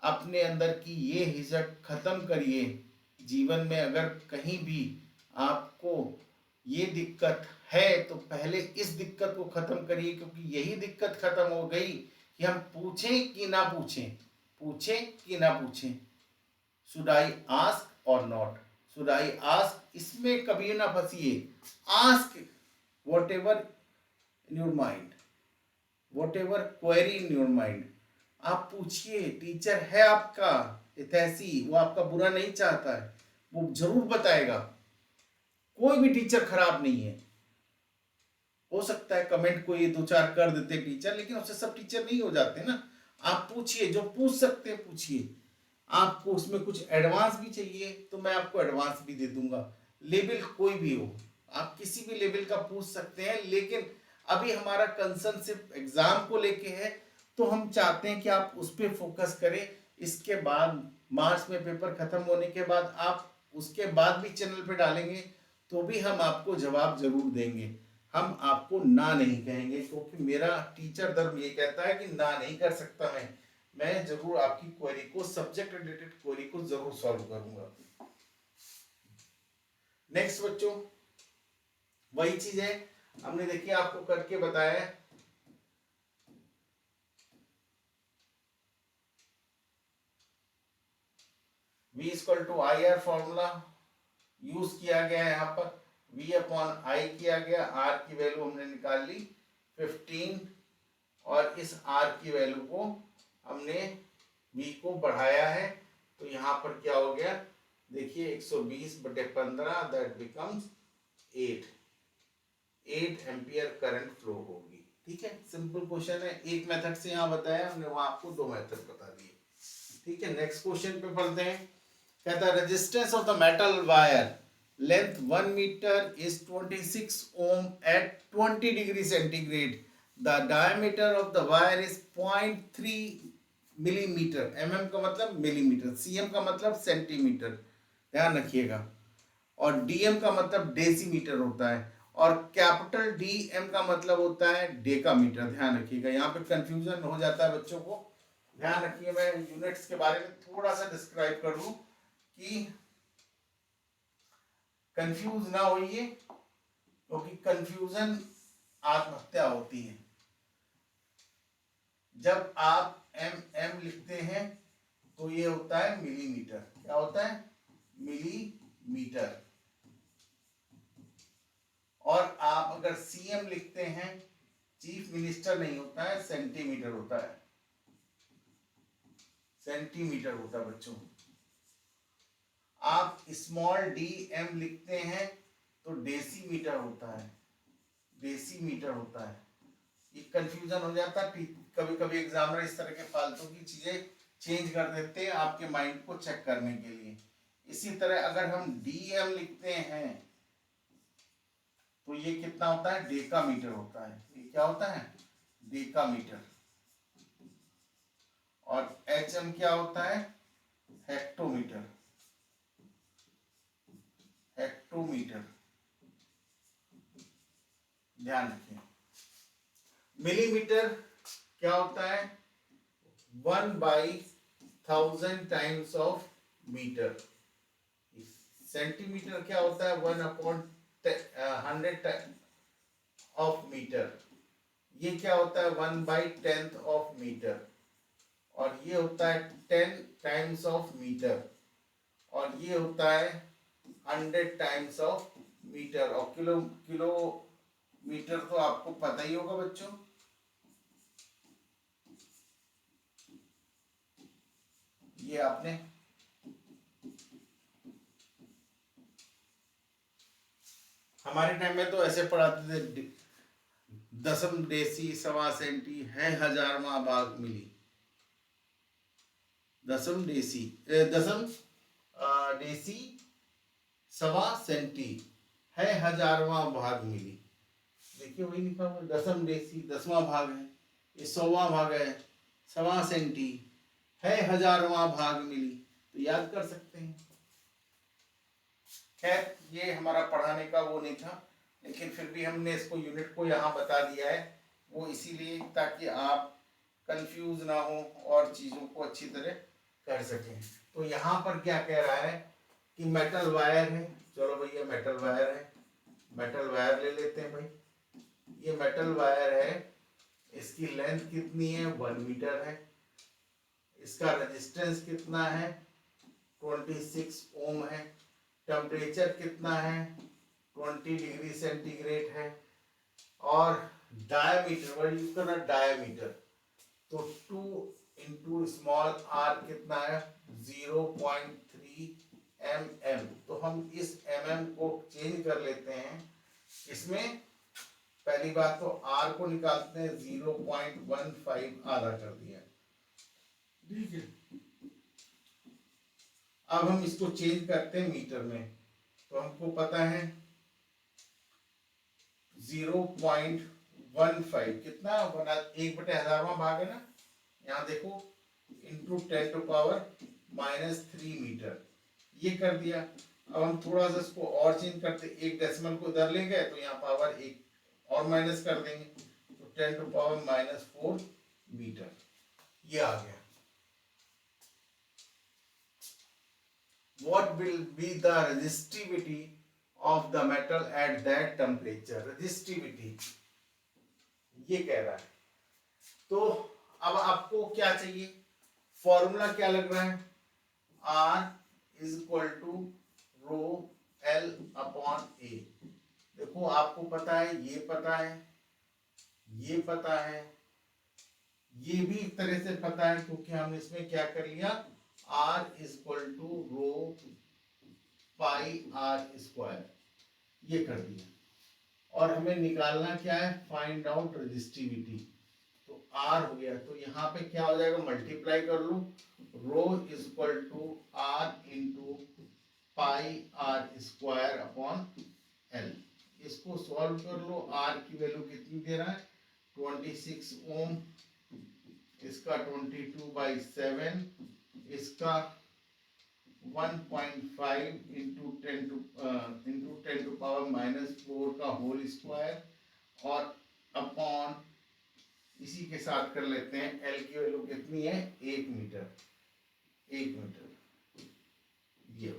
अपने अंदर की ये हिचक खत्म करिए। जीवन में अगर कहीं भी आपको ये दिक्कत है तो पहले इस दिक्कत को खत्म करिए, क्योंकि यही दिक्कत खत्म हो गई कि हम पूछें कि ना पूछें, पूछें कि ना पूछें, should I ask or not, should I ask, इसमें कभी ना फंसिए। Ask whatever in your mind, whatever query in your mind, आप पूछिए। टीचर है आपका इतिहासी, वो आपका बुरा नहीं चाहता है, वो जरूर बताएगा। कोई भी टीचर खराब नहीं है। हो सकता है कमेंट को ये 2-4 कर देते टीचर, लेकिन उससे सब टीचर नहीं हो जाते ना। आप पूछिए, जो पूछ सकते हैं पूछिए। आपको उसमें कुछ एडवांस भी चाहिए तो मैं आपको एडवांस भी दे दूंगा। लेवल कोई भी हो, आप किसी भी लेवल का पूछ सकते हैं, लेकिन अभी हमारा कंसर्न सिर्फ एग्जाम को लेके है। तो हम चाहते हैं कि आप उस पर फोकस करें। इसके बाद मार्च में पेपर खत्म होने के बाद आप उसके बाद भी चैनल पे डालेंगे तो भी हम आपको जवाब जरूर देंगे। हम आपको ना नहीं कहेंगे, क्योंकि मेरा टीचर धर्म ये कहता है कि ना नहीं कर सकता मैं जरूर आपकी क्वेरी को, सब्जेक्ट रिलेटेड क्वेरी को जरूर सॉल्व करूंगा। नेक्स्ट बच्चों, वही चीज है हमने देखिए आपको करके बताया है। V equal to I R formula use किया गया है, यहाँ पर V अपॉन आई किया गया, R की वैल्यू हमने निकाल ली 15 और इस R की वैल्यू को हमने V को बढ़ाया है, तो यहाँ पर क्या हो गया देखिए 120/15 that becomes 8 ampere current flow होगी। ठीक है, सिंपल क्वेश्चन है, एक मेथड से यहाँ बताया हमने, वहां आपको दो मेथड बता दिए। ठीक है, नेक्स्ट क्वेश्चन पे पढ़ते हैं। कहता है resistance of the metal wire length 1 metre is 26 ohm at 20 degree centigrade. The diameter of the wire is 0.3 millimetre. mm का मतलब मिलीमीटर, cm का मतलब सेंटीमीटर, ध्यान रखिएगा, और dm का मतलब डेसीमीटर होता है, और कैपिटल DM का मतलब होता है डेकामीटर। ध्यान रखिएगा, यहाँ पे कंफ्यूजन हो जाता है बच्चों को, ध्यान रखिए। मैं यूनिट्स के बारे में थोड़ा सा डिस्क्राइब कर दूं कि कंफ्यूज ना होइए, क्योंकि कंफ्यूजन आत्महत्या होती है। जब आप mm लिखते हैं तो ये होता है मिलीमीटर। क्या होता है? मिलीमीटर। और आप अगर CM लिखते हैं, चीफ मिनिस्टर नहीं होता है, सेंटीमीटर होता है, सेंटीमीटर होता है बच्चों। आप स्मॉल DM लिखते हैं तो डेसीमीटर होता है, डेसीमीटर होता है। ये कंफ्यूजन हो जाता है, कभी कभी एग्जामिनर इस तरह के फालतू की चीजें चेंज कर देते हैं आपके माइंड को चेक करने के लिए। इसी तरह अगर हम DM लिखते हैं तो ये कितना होता है? डेकामीटर होता है। ये क्या होता है? डेकामीटर। और HM क्या होता है? हेक्टोमीटर, हेक्टोमीटर, ध्यान रखिए। मिलीमीटर क्या होता है? 1/1000 टाइम्स ऑफ मीटर। सेंटीमीटर क्या होता है? 1/100 ऑफ मीटर। ये क्या होता है? 1/10 ऑफ मीटर। और ये होता है 10 टाइम्स ऑफ मीटर। और ये होता है 100 टाइम्स ऑफ मीटर। और किलोमीटर तो आपको पता ही होगा बच्चों। ये आपने हमारे टाइम में तो ऐसे पढ़ाते थे, दशम डेसी सवा सेंटी है हजारवां भाग मिली। दशम डेसी डेसी सवा सेंटी है हजारवां भाग मिली। देखिए वही लिखा हुआ, दशम डेसी 10वां भाग है, ये 100वां भाग है, सवा सेंटी है हजारवां भाग मिली, तो याद कर सकते हैं। खैर ये हमारा पढ़ाने का वो नहीं था, लेकिन फिर भी हमने इसको यूनिट को यहाँ बता दिया है, वो इसीलिए ताकि आप कंफ्यूज ना हो और चीज़ों को अच्छी तरह कर सकें। तो यहाँ पर क्या कह रहा है कि मेटल वायर है। चलो भैया मेटल वायर है, मेटल वायर ले लेते हैं भाई। ये मेटल वायर है, इसकी लेंथ कितनी है? 1 मीटर है। इसका रेजिस्टेंस कितना है? 26 ओम है। टेम्परेचर कितना है? 20 डिग्री सेंटीग्रेड है। और डायमीटर, वर्ड यूज करना डायमीटर, तो 2 इंटू स्मॉल r कितना है? 0.3 mm। तो हम इस mm को चेंज कर लेते हैं इसमें। पहली बात तो r को निकालते हैं, 0.15 आधा कर दिया, ठीक है। अब हम इसको चेंज करते हैं मीटर में, तो हमको पता है 0.15 कितना? 1/1000वां भाग है ना, यहाँ देखो इंटू 10⁻³ ये कर दिया। अब हम थोड़ा सा इसको और चेंज करते, एक डेसिमल को इधर ले गए तो यहाँ पावर एक और माइनस कर देंगे, तो 10⁻⁴ मीटर ये आ गया। What will be the resistivity of the metal at that temperature? Resistivity ये कह रहा है। तो अब आपको क्या चाहिए, फॉर्मूला क्या लग रहा है, R is equal to rho L upon A। देखो आपको पता है, ये पता है, ये पता है, ये भी एक तरह से पता है, क्योंकि हमने इसमें क्या कर लिया, R is equal to rho pi R², ये कर दिया। और हमें निकालना क्या है, फाइंड आउट रेजिस्टिविटी। तो R हो गया, तो यहाँ पे क्या हो जाएगा, मल्टीप्लाई कर लो, rho is equal to R into pi R² upon L। इसको सॉल्व कर लो, R की वैल्यू कितनी दे रहा है, 26 ओम, इसका 22/7, इसका 1.5 इंटू 10⁻⁴ का होल स्क्वायर, और अपॉन इसी के साथ कर लेते हैं, L की वैल्यू कितनी है, 1 मीटर, 1 मीटर। ये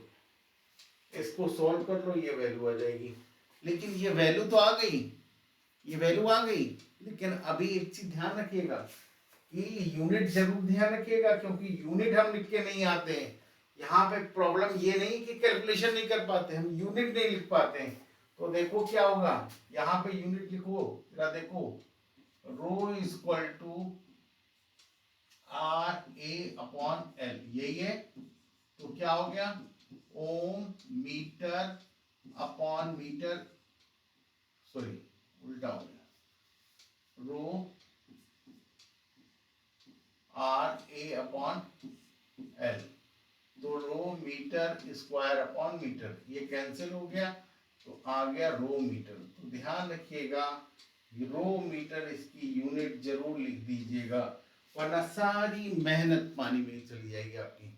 इसको सॉल्व कर लो, ये वैल्यू आ जाएगी। लेकिन ये वैल्यू तो आ गई, ये वैल्यू आ गई, लेकिन अभी एक चीज ध्यान रखिएगा कि यूनिट जरूर ध्यान रखिएगा, क्योंकि यूनिट हम लिख के नहीं आते हैं। यहाँ पे प्रॉब्लम ये नहीं कि कैलकुलेशन नहीं कर पाते, हम यूनिट नहीं लिख पाते हैं। तो देखो क्या होगा, यहाँ पे यूनिट लिखो, जरा देखो, rho is equal to RA upon L, यही है। तो क्या हो गया, ohm metre upon metre, sorry उल्टा हो गया, रो RA अपॉन L, तो rho metre square upon metre, ये कैंसिल हो गया, तो आ गया रो मीटर। तो ध्यान रखिएगा, रो मीटर इसकी यूनिट जरूर लिख दीजिएगा, वरना सारी मेहनत पानी में चली जाएगी आपकी।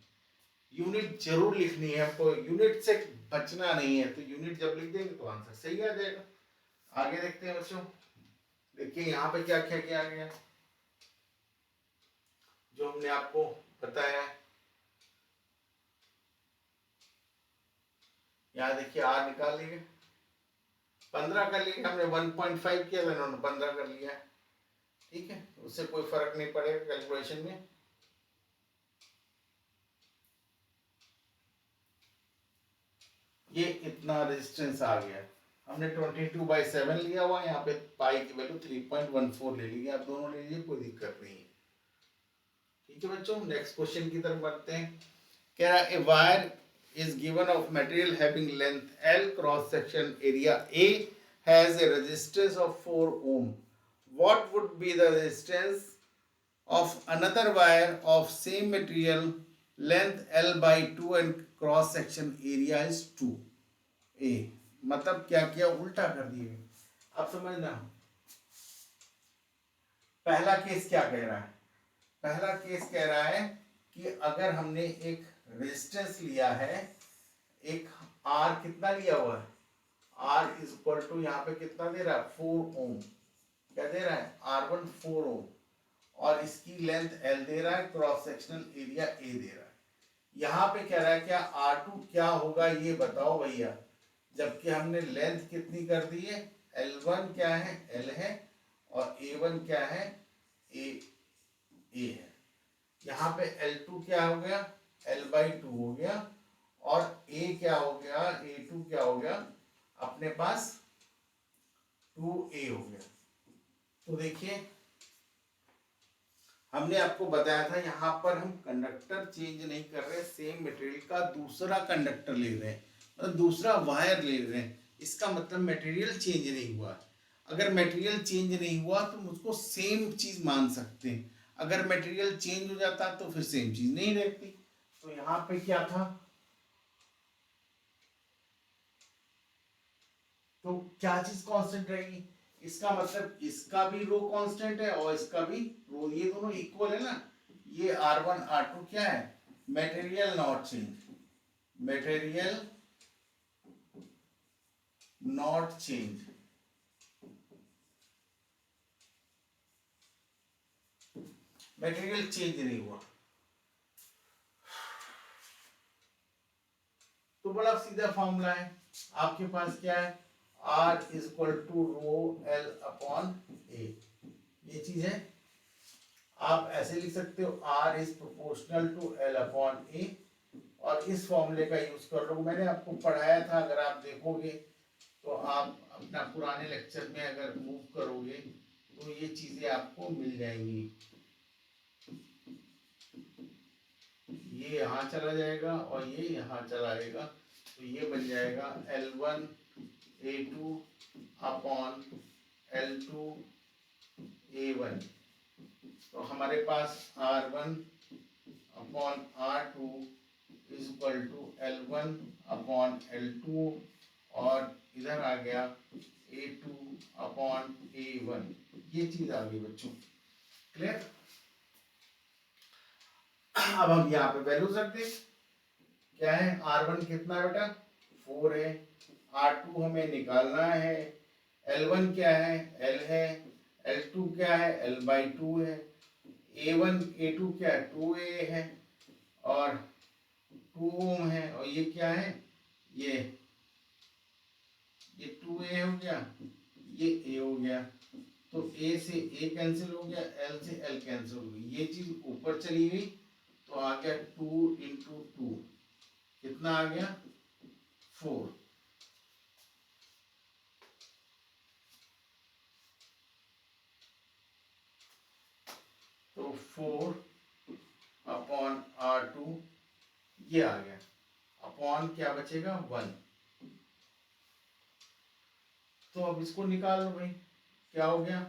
यूनिट जरूर लिखनी है आपको, यूनिट से बचना नहीं है। तो यूनिट जब लिख देंगे तो आंसर सही आ जाएगा। आगे देखते हैं बच्चों, देखिए यहाँ पे क्या क्या क्या आ गया, जो हमने आपको बताया। यहाँ देखिए R निकाल लिए, 15 कर लिया, हमने 1.5 किया था, इन्होंने 15 कर लिया, ठीक है, उससे कोई फर्क नहीं पड़ेगा कैलकुलेशन में। ये इतना रेजिस्टेंस आ गया, हमने 22/7 लिया हुआ, यहाँ पे पाई की वैल्यू 3.14 ले ली, आप दोनों ले लीजिए, कोई दिक्कत नहीं है। ठीक है बच्चों, नेक्स्ट क्वेश्चन की तरफ बढ़ते हैं। कह रहा है, a wire is given of material having length L, cross section area A, has a resistance of 4 ohm. What would be the resistance of another wire of same material, length L/2 and cross section area is 2A? मतलब क्या किया, उल्टा कर दिए। अब समझना, पहला case क्या कह रहा है, पहला केस कह रहा है कि अगर हमने एक रेजिस्टेंस लिया है, एक R कितना लिया हुआ है, R इज इक्वल टू, यहाँ पे कितना दे रहा है, 4 ओम, क्या दे रहा है, R1 4 ओम, और इसकी लेंथ L दे रहा है, क्रॉस सेक्शनल एरिया A दे रहा है। यहाँ पे कह रहा है क्या R2 क्या होगा ये बताओ भैया, जबकि हमने लेंथ कितनी कर दी है, L1 क्या है, L है, और A1 क्या है, A है। यहाँ पे L2 क्या हो गया, L/2 हो गया, और A क्या हो गया, A2 क्या हो गया, अपने पास 2A हो गया। तो देखिए हमने आपको बताया था, यहाँ पर हम कंडक्टर चेंज नहीं कर रहे, सेम मटेरियल का दूसरा कंडक्टर ले रहे हैं, मतलब दूसरा वायर ले रहे हैं, इसका मतलब मटेरियल चेंज नहीं हुआ। अगर मटेरियल चेंज नहीं हुआ तो मुझको सेम चीज मान सकते हैं, अगर मटेरियल चेंज हो जाता तो फिर सेम चीज नहीं रहती। तो यहाँ पे क्या था, तो क्या चीज कांस्टेंट रहेगी, इसका मतलब इसका भी रो कांस्टेंट है और इसका भी रो, ये दोनों इक्वल है ना, ये R1 R2 क्या है, material not change, material not change, material change नहीं हुआ। तो बड़ा सीधा फॉर्मूला है आपके पास, क्या है, R is equal to rho L upon A, ये चीज है। आप ऐसे लिख सकते हो R इज proportional to L upon A, और इस फॉर्मूले का यूज कर लो। मैंने आपको पढ़ाया था, अगर आप देखोगे तो आप अपना पुराने लेक्चर में अगर मूव करोगे तो ये चीजें आपको मिल जाएंगी। ये यहाँ चला जाएगा और ये यहाँ चला जाएगा, तो ये बन जाएगा L1 A2 upon L2 A1। तो हमारे पास R1 upon R2 is equal to L1 upon L2, और इधर आ गया A2 अपॉन A1। ये चीज आ गई बच्चों, क्लियर। अब हम यहाँ पे वैल्यूज रख दे, क्या है, R1 कितना है बेटा, 4 है, R2 हमें निकालना है, L1 क्या है, L है, L2 क्या है, L/2 है, A1 A2 क्या है, 2A है, और 2 ओम है, और ये क्या है, ये 2A हो गया, ये A हो गया, तो A से A कैंसिल हो गया, L से L कैंसिल हो गई, ये चीज ऊपर चली गई, तो आ गया 2 इंटू 2, कितना आ गया, 4। तो 4 अपॉन R2 ये आ गया, अपॉन क्या बचेगा, 1। तो अब इसको निकाल लो भाई, क्या हो गया,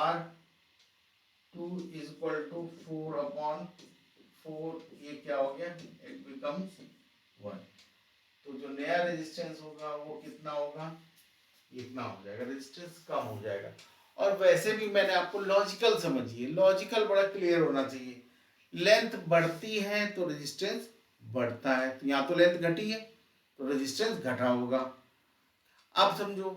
R2 is equal to 4 upon 4, ये क्या हो गया, इट बिकम्स 1। तो जो नया रेजिस्टेंस होगा वो कितना होगा, इतना हो जाएगा, रेजिस्टेंस कम हो जाएगा। और वैसे भी मैंने आपको लॉजिकल समझिए, लॉजिकल बड़ा क्लियर होना चाहिए, लेंथ बढ़ती है तो रेजिस्टेंस बढ़ता है, तो यहाँ तो लेंथ घटी है तो रेजिस्टेंस घटा होगा। अब समझो,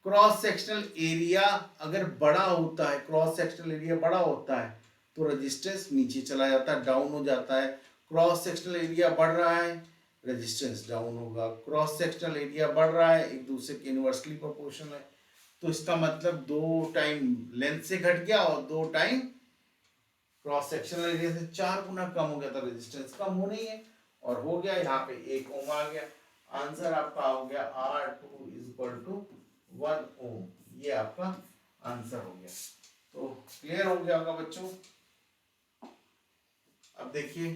क्रॉस सेक्शनल एरिया अगर बड़ा होता है, क्रॉस सेक्शनल एरिया बड़ा होता है तो रेजिस्टेंस नीचे चला जाता है, डाउन हो जाता है। क्रॉस सेक्शनल एरिया बढ़ रहा है, रेजिस्टेंस डाउन होगा। क्रॉस सेक्शनल एरिया बढ़ रहा है, एक दूसरे के इनवर्सली प्रोपोर्शनल है, तो इसका मतलब 2 टाइम लेंथ से घट गया और 2 टाइम क्रॉस सेक्शनल एरिया से 4 गुना कम हो गया, तो रेजिस्टेंस कम होना ही है, और हो गया, यहाँ पे 1 ओम आ गया। आंसर आपका हो गया R2 इज इक्वल टू 1 ओम, ये आपका आंसर हो गया। तो क्लियर हो गया होगा बच्चों। अब देखिए,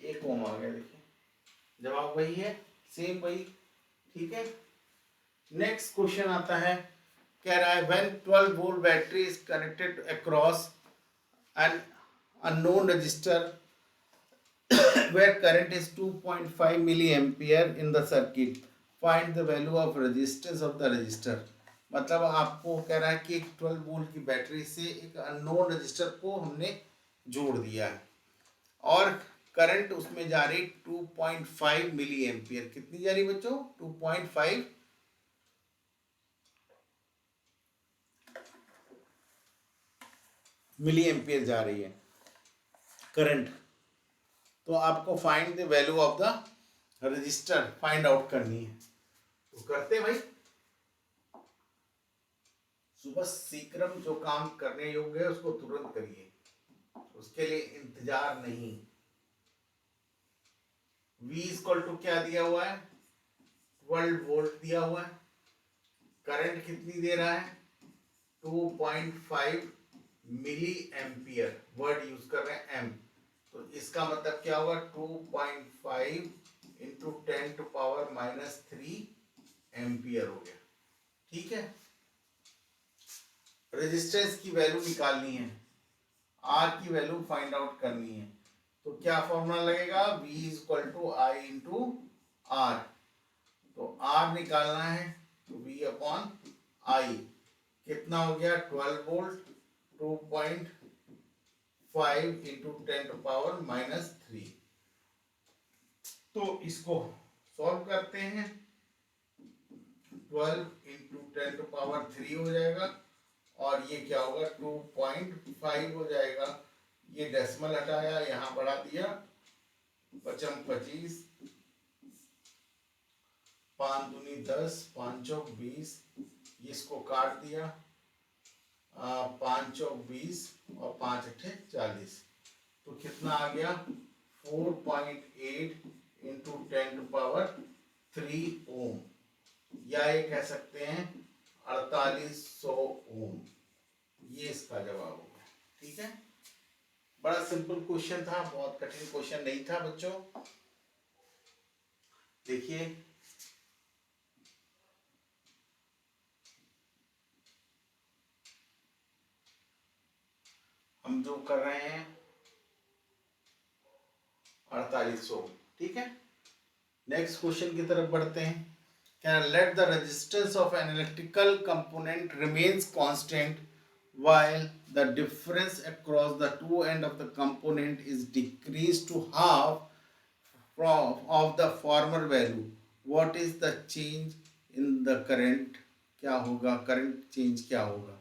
एक ओम आ गया, देखिए जवाब वही है, सेम वही, ठीक है। नेक्स्ट क्वेश्चन आता है, कह रहा है when 12 volt battery is connected across an unknown register where current is 2.5 milliampere in the circuit, find the value of resistance of the resistor। मतलब आपको कह रहा है कि एक 12 वोल्ट की बैटरी से एक अननोन रजिस्टर को हमने जोड़ दिया है और करंट उसमें जा रही 2.5 मिली एम्पियर। कितनी जा रही बच्चों, 2.5 मिली एम्पियर जा रही है करंट। तो आपको find the value of the register find out करनी है, तो करते भाई। सुबह सीक्रम जो काम करने योग्य है उसको तुरंत करिए, उसके लिए इंतजार नहीं। V इक्वल टू क्या दिया हुआ है, 12 वोल्ट दिया हुआ है, करंट कितनी दे रहा है, 2.5 मिली एम्पियर, वर्ड यूज कर रहे हैं एम, तो इसका मतलब क्या होगा, 2.5 इंटू 10⁻³ एम्पियर हो गया, ठीक है। रेजिस्टेंस की वैल्यू निकालनी है, आर की वैल्यू फाइंड आउट करनी है, तो क्या फॉर्मूला लगेगा, V is equal to I into R. तो R निकालना है तो V अपॉन आई कितना हो गया 12 वोल्ट 2.5 इंटू 10⁻³ तो इसको सॉल्व करते हैं 12 इंटू 10⁻³ हो जाएगा और ये क्या होगा 2.5 हो जाएगा। ये डेसिमल हटाया यहाँ बढ़ा दिया 5 25 5 दूनी 10 5 चौक 20 इसको काट दिया 5 चौक 20 और 5 अट्ठे 40 तो कितना आ गया 4.8 इंटू 10⁻³ ओम या ये कह सकते हैं 4800 ओम। ये इसका जवाब होगा। ठीक है, बड़ा सिंपल क्वेश्चन था, बहुत कठिन क्वेश्चन नहीं था बच्चों। देखिए हम जो कर रहे हैं 4800। ठीक है, नेक्स्ट क्वेश्चन की तरफ बढ़ते हैं। Can let the resistance of an electrical component remains constant while the difference across the two ends of the component is decreased to half of the former value. What is the change in the current? क्या होगा current change क्या होगा?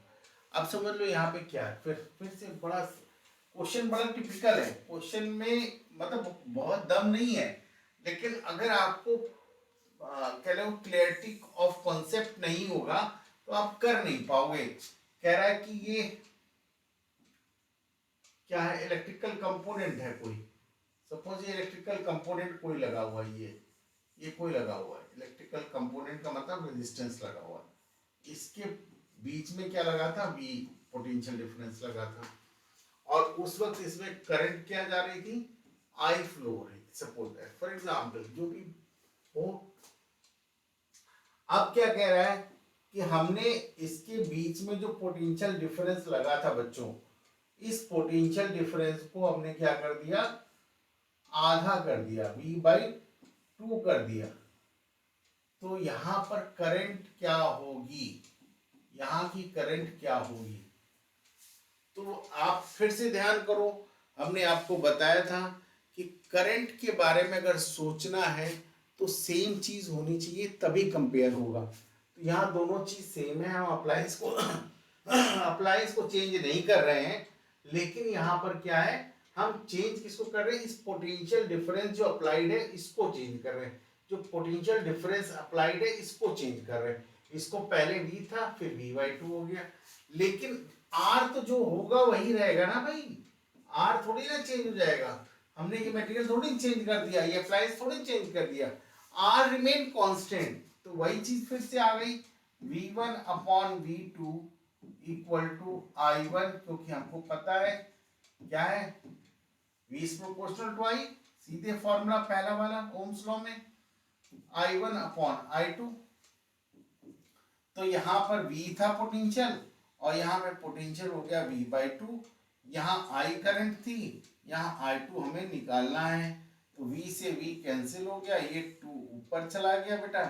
अब समझ लो यहाँ पे क्या है। फिर से बड़ा क्वेश्चन बड़ा टिपिकल है। क्वेश्चन में मतलब बहुत दम नहीं है, लेकिन अगर आपको कह लो क्लैरिटी ऑफ कॉन्सेप्ट नहीं होगा तो आप कर नहीं पाओगे। कह रहा है कि ये क्या है, इलेक्ट्रिकल कंपोनेंट है कोई, सपोज ये इलेक्ट्रिकल कंपोनेंट कोई लगा हुआ है, ये कोई लगा हुआ है। इलेक्ट्रिकल कंपोनेंट का मतलब रेजिस्टेंस लगा हुआ है, इसके बीच में क्या लगा था, वी पोटेंशियल डिफरेंस लगा था और उस वक्त इसमें करंट क्या जा रही थी, आई फ्लो हो रही थी। सपोज दैट फॉर एग्जांपल जो भी हो। अब क्या कह रहा है कि हमने इसके बीच में जो पोटेंशियल डिफरेंस लगा था बच्चों, इस पोटेंशियल डिफरेंस को हमने क्या कर दिया, आधा कर दिया, V/2 कर दिया। तो यहां पर करंट क्या होगी, यहां की करंट क्या होगी। तो आप फिर से ध्यान करो, हमने आपको बताया था कि करंट के बारे में अगर सोचना है तो सेम चीज होनी चाहिए तभी कंपेयर होगा। तो यहाँ दोनों चीज सेम है, हम अप्लायंस को चेंज नहीं कर रहे हैं, लेकिन यहाँ पर क्या है, हम चेंज किसको कर रहे हैं, इस पोटेंशियल डिफरेंस जो अप्लाइड है इसको चेंज कर रहे हैं। जो पोटेंशियल डिफरेंस अप्लाइड है इसको चेंज कर रहे हैं। इसको पहले V था फिर V/2 हो गया, लेकिन R तो जो होगा वही रहेगा ना भाई, R थोड़ी ना चेंज हो जाएगा। हमने ये मटेरियल थोड़ी चेंज कर दिया, ये अप्लायंस थोड़ी चेंज कर दिया, R रिमेन कांस्टेंट। तो वही चीज फिर से आ गई, V1/V2 इक्वल टू I1, क्योंकि हमको पता है क्या है, V is proportional to I, सीधे फॉर्मूला पहला वाला ओम्स लॉ में, I1/I2। तो यहाँ पर V था पोटेंशियल और यहाँ पे पोटेंशियल हो गया V/2। यहाँ I करंट थी, यहाँ I2 हमें निकालना है। तो V से V कैंसिल हो गया, ये 2 ऊपर चला गया बेटा,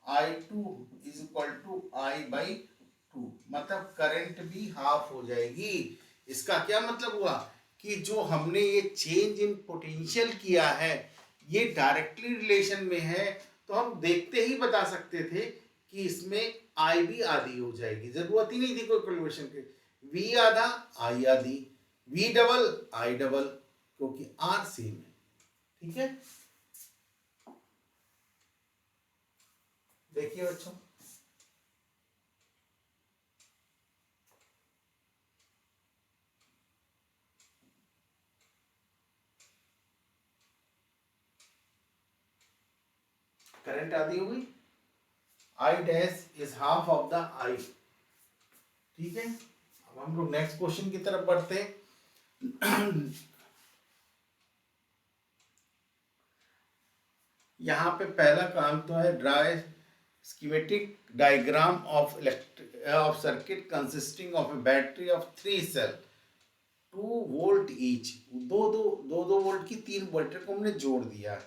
I2 is equal to I/2, मतलब करंट भी हाफ हो जाएगी। इसका क्या मतलब हुआ कि जो हमने ये चेंज इन पोटेंशियल किया है ये डायरेक्टली रिलेशन में है, तो हम देखते ही बता सकते थे कि इसमें I भी आधी हो जाएगी, जरूरत ही नहीं थी कोई कैलकुलेशन की। V आधा I आधी, V डबल I डबल, क्योंकि R सेम है। ठीक है, देखिए बच्चों, करंट आधी हो गई, I dash is half of the I। ठीक है, अब हम लोग नेक्स्ट क्वेश्चन की तरफ बढ़ते हैं। यहाँ पे पहला काम तो है dry schematic diagram of circuit consisting of a battery of 3 cells 2 volt each, दो वोल्ट की 3 वोल्ट को हमने जोड़ दिया,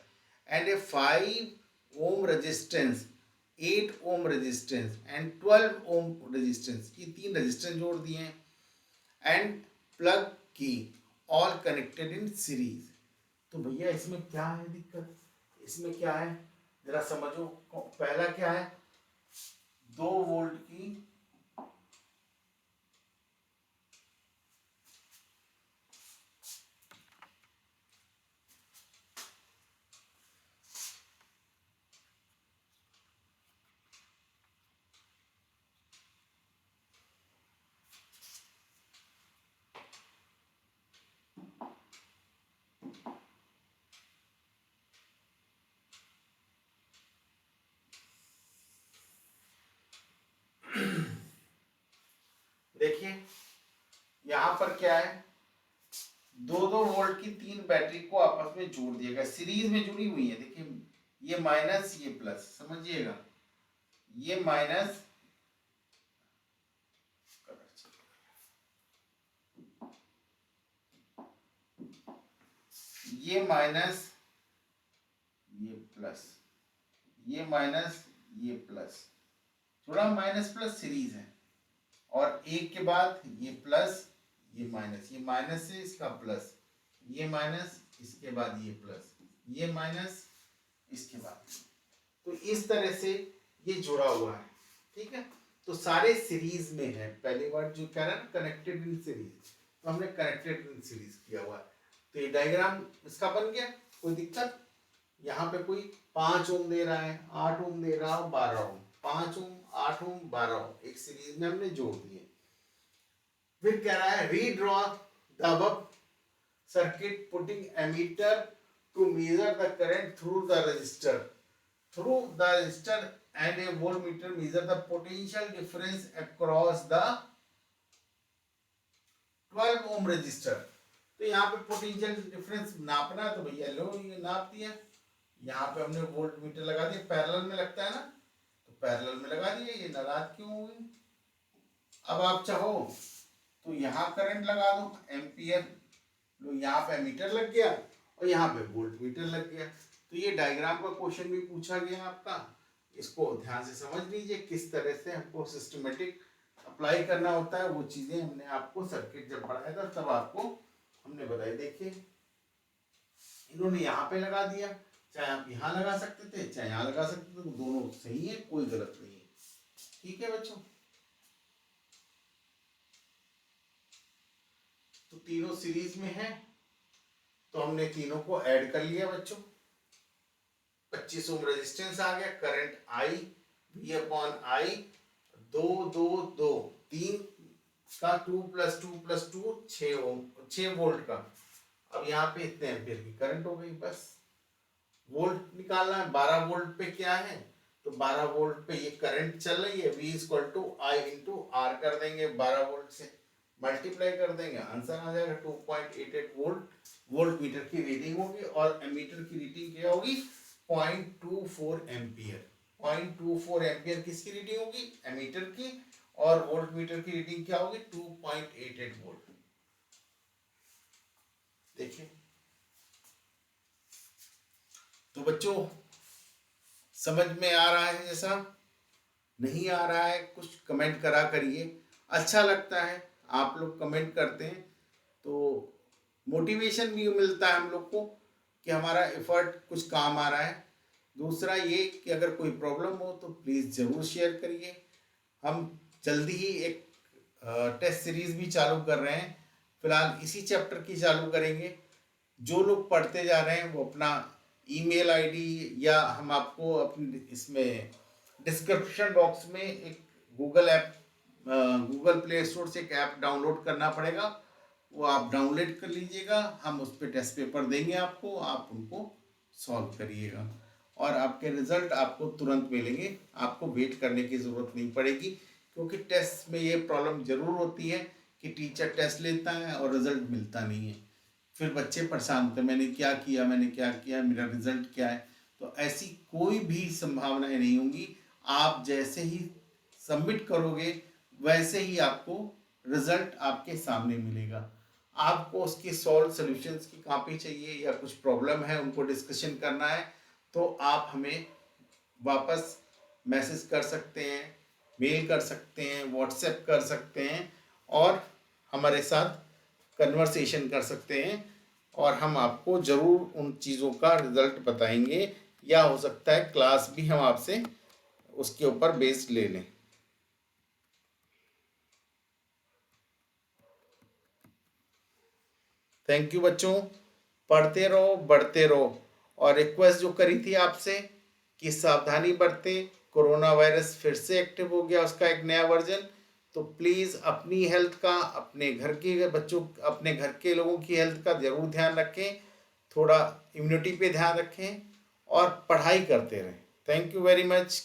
and A 5 ohm resistance, 8 ohm resistance and 12 ohm resistance, ये 3 रेजिस्टेंस जोड़ दिए हैं, एंड प्लग की, ऑल कनेक्टेड इन सीरीज। तो भैया इसमें क्या है दिक्कत, इसमें क्या है जरा समझो। पहला क्या है, 2 वोल्ट की देखिए यहां पर क्या है, 2 वोल्ट की 3 बैटरी को आपस में जोड़ दिया गया, सीरीज में जुड़ी हुई है। देखिए ये माइनस ये प्लस, समझिएगा, ये माइनस, ये माइनस, ये प्लस, ये माइनस, ये प्लस, थोड़ा माइनस प्लस सीरीज है, और एक के बाद ये प्लस, ये माइनस, ये माइनस से इसका प्लस, ये माइनस, इसके बाद ये प्लस, ये माइनस, इसके बाद, तो इस तरह से ये जुड़ा हुआ है, ठीक है। तो सारे सीरीज में है, पहली बार जो कह रहा है कनेक्टेड इन सीरीज, तो हमने कनेक्टेड इन सीरीज किया हुआ है। तो ये डायग्राम इसका बन गया, कोई दिक्कत, यहाँ पे कोई 5 ओम दे रहा है, 8 ओम दे रहा है, 12 ओम, 5 ओम, 8 ओम, 12 ओम एक सीरीज में हमने जोड़ दिए। फिर कह रहा है redraw the above circuit putting ammeter to measure the current through the resistor and a voltmeter measure the potential difference across the 12 ohm resistor। तो यहाँ पे पोटेंशियल डिफरेंस नापना है, तो भैया लो ये नाप दिया, यहाँ पे हमने वोल्ट मीटर लगा दिया, पैरेलल में लगता है ना, तो पैरेलल में लगा दिया, ये नाराज क्यों हुई। अब आप चाहो तो यहाँ करंट लगा दो एम्पियर, लो यहाँ पे मीटर लग गया और यहाँ पे वोल्ट मीटर लग गया। तो ये डायग्राम का क्वेश्चन भी पूछा गया आपका, इसको ध्यान से समझ लीजिए, किस तरह से हमको सिस्टमेटिक अप्लाई करना होता है, वो चीजें हमने आपको सर्किट जब पढ़ाया था तब आपको हमने बताई। देखिए इन्होंने यहाँ पे लगा दिया, चाहे आप यहाँ लगा सकते थे चाहे यहाँ लगा सकते थे, तो दोनों सही है, कोई गलत नहीं है, ठीक है बच्चों। तो तीनों सीरीज में है, तो हमने तीनों को ऐड कर लिया बच्चों, 25 ओम रेजिस्टेंस आ गया, current I V upon I, 2 2 2 3 का 2 + 2 + 2 6 ओम, 6 वोल्ट का। अब यहाँ पे इतने एम्पियर की करंट हो गई, बस वोल्ट निकालना है। 12 वोल्ट पे क्या है, तो 12 वोल्ट पे ये करंट चल रही है, V = I × R कर देंगे, 12 वोल्ट से मल्टीप्लाई कर देंगे, आंसर आ जाएगा 2.88 वोल्ट। वोल्ट मीटर की रीडिंग होगी और एमीटर की रीडिंग क्या होगी, 0.24 एम्पियर। 0.24 एम्पियर किसकी रीडिंग होगी, एमीटर की, और वोल्ट मीटर की रीडिंग क्या होगी, 2.88 वोल्ट। देखिए तो बच्चों समझ में आ रहा है, जैसा नहीं आ रहा है कुछ कमेंट करा करिए, अच्छा लगता है आप लोग कमेंट करते हैं, तो मोटिवेशन भी मिलता है हम लोग को कि हमारा एफर्ट कुछ काम आ रहा है। दूसरा ये कि अगर कोई प्रॉब्लम हो तो प्लीज़ ज़रूर शेयर करिए। हम जल्दी ही एक टेस्ट सीरीज़ भी चालू कर रहे हैं, फिलहाल इसी चैप्टर की चालू करेंगे। जो लोग पढ़ते जा रहे हैं वो अपना ईमेल आईडी, या हम आपको अपने इसमें डिस्क्रिप्शन बॉक्स में एक गूगल प्ले स्टोर से एक ऐप डाउनलोड करना पड़ेगा, वो आप डाउनलोड कर लीजिएगा, हम उस पर टेस्ट पेपर देंगे आपको, आप उनको सॉल्व करिएगा और आपके रिजल्ट आपको तुरंत मिलेंगे, आपको वेट करने की ज़रूरत नहीं पड़ेगी। क्योंकि टेस्ट में ये प्रॉब्लम ज़रूर होती है कि टीचर टेस्ट लेता है और रिजल्ट मिलता नहीं है, फिर बच्चे परेशान होते हैं, मैंने क्या किया, मेरा रिजल्ट क्या है। तो ऐसी कोई भी संभावनाएं नहीं होंगी, आप जैसे ही सबमिट करोगे वैसे ही आपको रिजल्ट आपके सामने मिलेगा। आपको उसकी सॉल्व सॉल्यूशंस की कॉपी चाहिए या कुछ प्रॉब्लम है उनको डिस्कशन करना है, तो आप हमें वापस मैसेज कर सकते हैं, मेल कर सकते हैं, व्हाट्सएप कर सकते हैं और हमारे साथ कन्वर्सेशन कर सकते हैं और हम आपको ज़रूर उन चीज़ों का रिज़ल्ट बताएंगे, या हो सकता है क्लास भी हम आपसे उसके ऊपर बेस्ड ले लें। थैंक यू बच्चों, पढ़ते रहो, बढ़ते रहो। और रिक्वेस्ट जो करी थी आपसे कि सावधानी बरतें, कोरोना वायरस फिर से एक्टिव हो गया, उसका एक नया वर्जन, तो प्लीज़ अपनी हेल्थ का, अपने घर के बच्चों, अपने घर के लोगों की हेल्थ का ज़रूर ध्यान रखें, थोड़ा इम्यूनिटी पे ध्यान रखें और पढ़ाई करते रहें। Thank you very much.